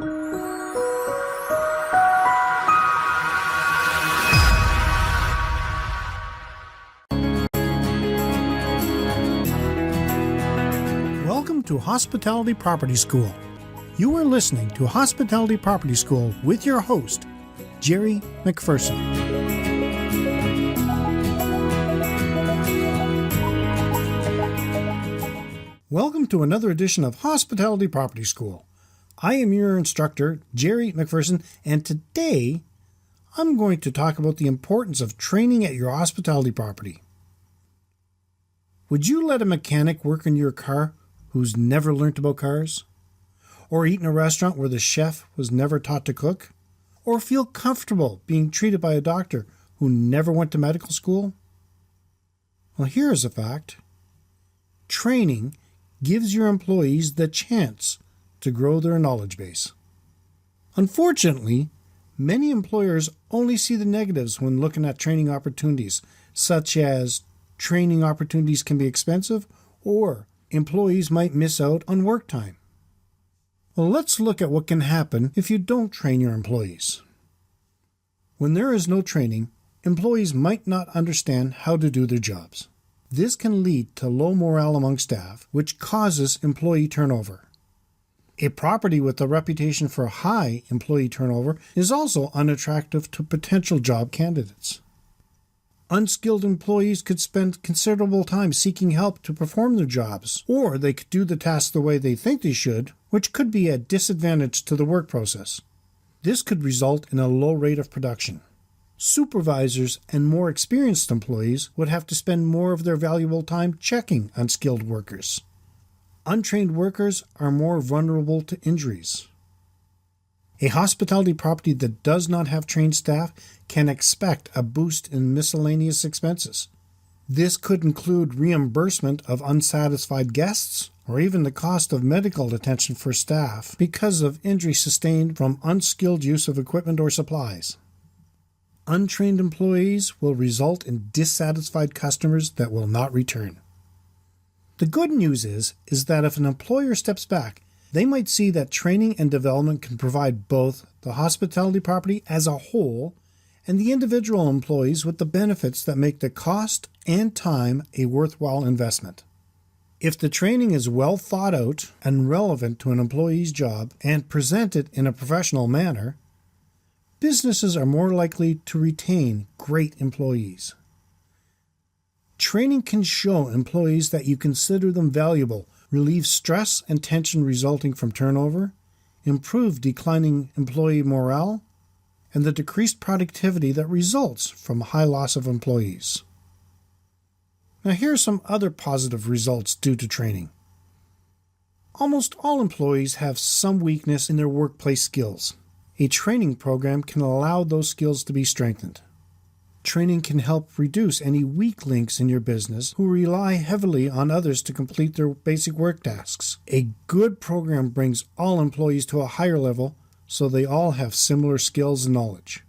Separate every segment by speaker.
Speaker 1: Welcome to Hospitality Property School. You are listening to Hospitality Property School with your host, Jerry McPherson. Welcome to another edition of Hospitality Property School. I am your instructor, Jerry McPherson, and today I'm going to talk about the importance of training at your hospitality property. Would you let a mechanic work in your car who's never learnt about cars? Or eat in a restaurant where the chef was never taught to cook? Or feel comfortable being treated by a doctor who never went to medical school? Well, here's a fact. Training gives your employees the chance to grow their knowledge base. Unfortunately, many employers only see the negatives when looking at training opportunities, such as training opportunities can be expensive or employees might miss out on work time. Well, let's look at what can happen if you don't train your employees. When there is no training, employees might not understand how to do their jobs. This can lead to low morale among staff, which causes employee turnover. A property with a reputation for high employee turnover is also unattractive to potential job candidates. Unskilled employees could spend considerable time seeking help to perform their jobs, or they could do the tasks the way they think they should, which could be a disadvantage to the work process. This could result in a low rate of production. Supervisors and more experienced employees would have to spend more of their valuable time checking unskilled workers. Untrained workers are more vulnerable to injuries. A hospitality property that does not have trained staff can expect a boost in miscellaneous expenses. This could include reimbursement of unsatisfied guests or even the cost of medical attention for staff because of injury sustained from unskilled use of equipment or supplies. Untrained employees will result in dissatisfied customers that will not return. The good news is that if an employer steps back, they might see that training and development can provide both the hospitality property as a whole and the individual employees with the benefits that make the cost and time a worthwhile investment. If the training is well thought out and relevant to an employee's job and presented in a professional manner, businesses are more likely to retain great employees. Training can show employees that you consider them valuable, relieve stress and tension resulting from turnover, improve declining employee morale, and the decreased productivity that results from high loss of employees. Now here are some other positive results due to training. Almost all employees have some weakness in their workplace skills. A training program can allow those skills to be strengthened. Training can help reduce any weak links in your business who rely heavily on others to complete their basic work tasks. A good program brings all employees to a higher level so they all have similar skills and knowledge.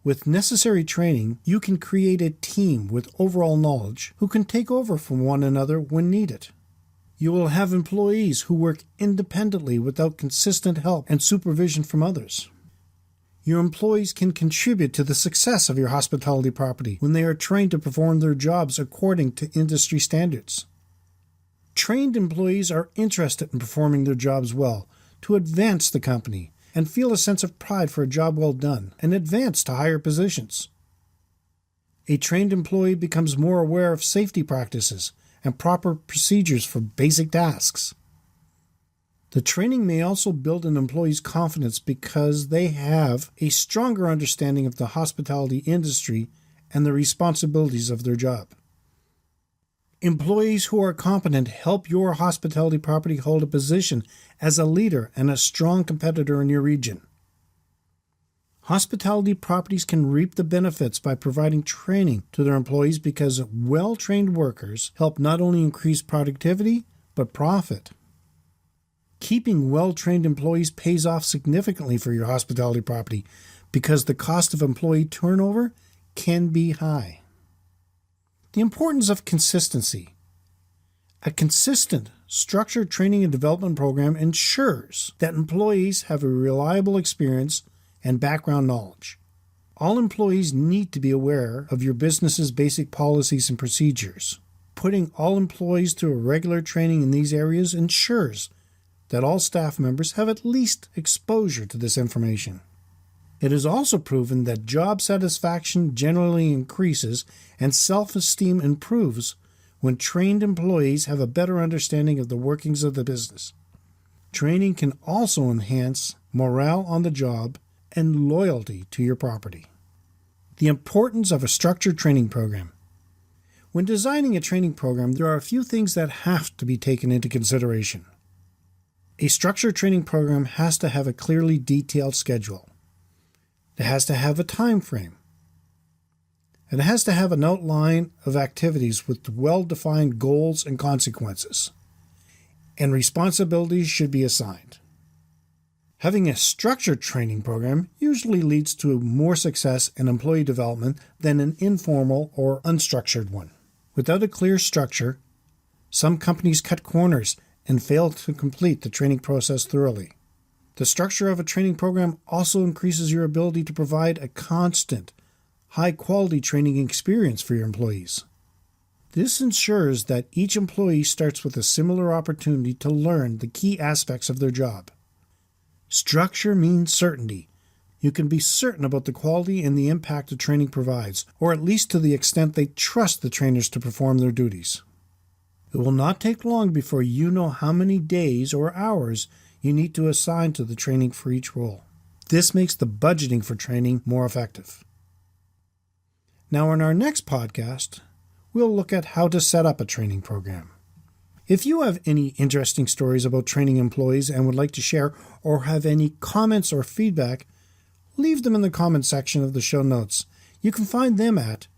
Speaker 1: With necessary training, you can create a team with overall knowledge who can take over from one another when needed. You will have employees who work independently without consistent help and supervision from others. Your employees can contribute to the success of your hospitality property when they are trained to perform their jobs according to industry standards. Trained employees are interested in performing their jobs well to advance the company and feel a sense of pride for a job well done and advance to higher positions. A trained employee becomes more aware of safety practices and proper procedures for basic tasks. The training may also build an employee's confidence because they have a stronger understanding of the hospitality industry and the responsibilities of their job. Employees who are competent help your hospitality property hold a position as a leader and a strong competitor in your region. Hospitality properties can reap the benefits by providing training to their employees because well-trained workers help not only increase productivity, but profit. Keeping well-trained employees pays off significantly for your hospitality property because the cost of employee turnover can be high. The importance of consistency. A consistent, structured training and development program ensures that employees have a reliable experience and background knowledge. All employees need to be aware of your business's basic policies and procedures. Putting all employees through a regular training in these areas ensures that all staff members have at least exposure to this information. It is also proven that job satisfaction generally increases and self-esteem improves when trained employees have a better understanding of the workings of the business. Training can also enhance morale on the job and loyalty to your property. The importance of a structured training program. When designing a training program, there are a few things that have to be taken into consideration. A structured training program has to have a clearly detailed schedule. It has to have a time frame. It has to have an outline of activities with well-defined goals and consequences. And responsibilities should be assigned. Having a structured training program usually leads to more success in employee development than an informal or unstructured one. Without a clear structure, some companies cut corners and fail to complete the training process thoroughly. The structure of a training program also increases your ability to provide a constant, high-quality training experience for your employees. This ensures that each employee starts with a similar opportunity to learn the key aspects of their job. Structure means certainty. You can be certain about the quality and the impact the training provides, or at least to the extent they trust the trainers to perform their duties. It will not take long before you know how many days or hours you need to assign to the training for each role. This makes the budgeting for training more effective. Now, in our next podcast, we'll look at how to set up a training program. If you have any interesting stories about training employees and would like to share, or have any comments or feedback, leave them in the comment section of the show notes. You can find them at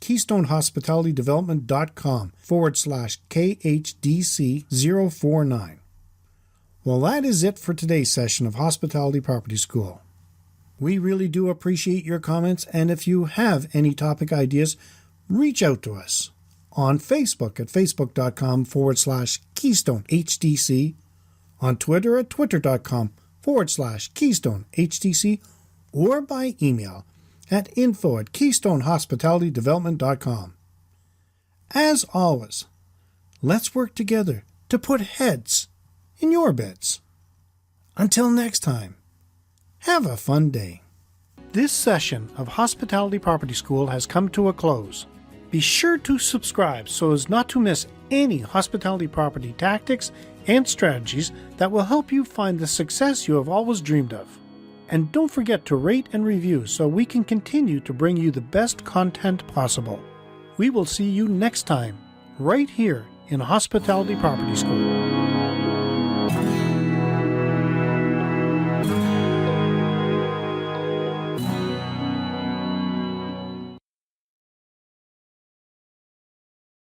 Speaker 1: KeystoneHospitalityDevelopment.com/KHDC049. Well, that is it for today's session of Hospitality Property School. We really do appreciate your comments, and if you have any topic ideas, reach out to us on Facebook at facebook.com/KeystoneHDC, on Twitter at twitter.com/KeystoneHDC, or by email at info@KeystoneHospitalityDevelopment.com. As always, let's work together to put heads in your beds. Until next time, have a fun day. This session of Hospitality Property School has come to a close. Be sure to subscribe so as not to miss any hospitality property tactics and strategies that will help you find the success you have always dreamed of. And don't forget to rate and review so we can continue to bring you the best content possible. We will see you next time, right here in Hospitality Property School.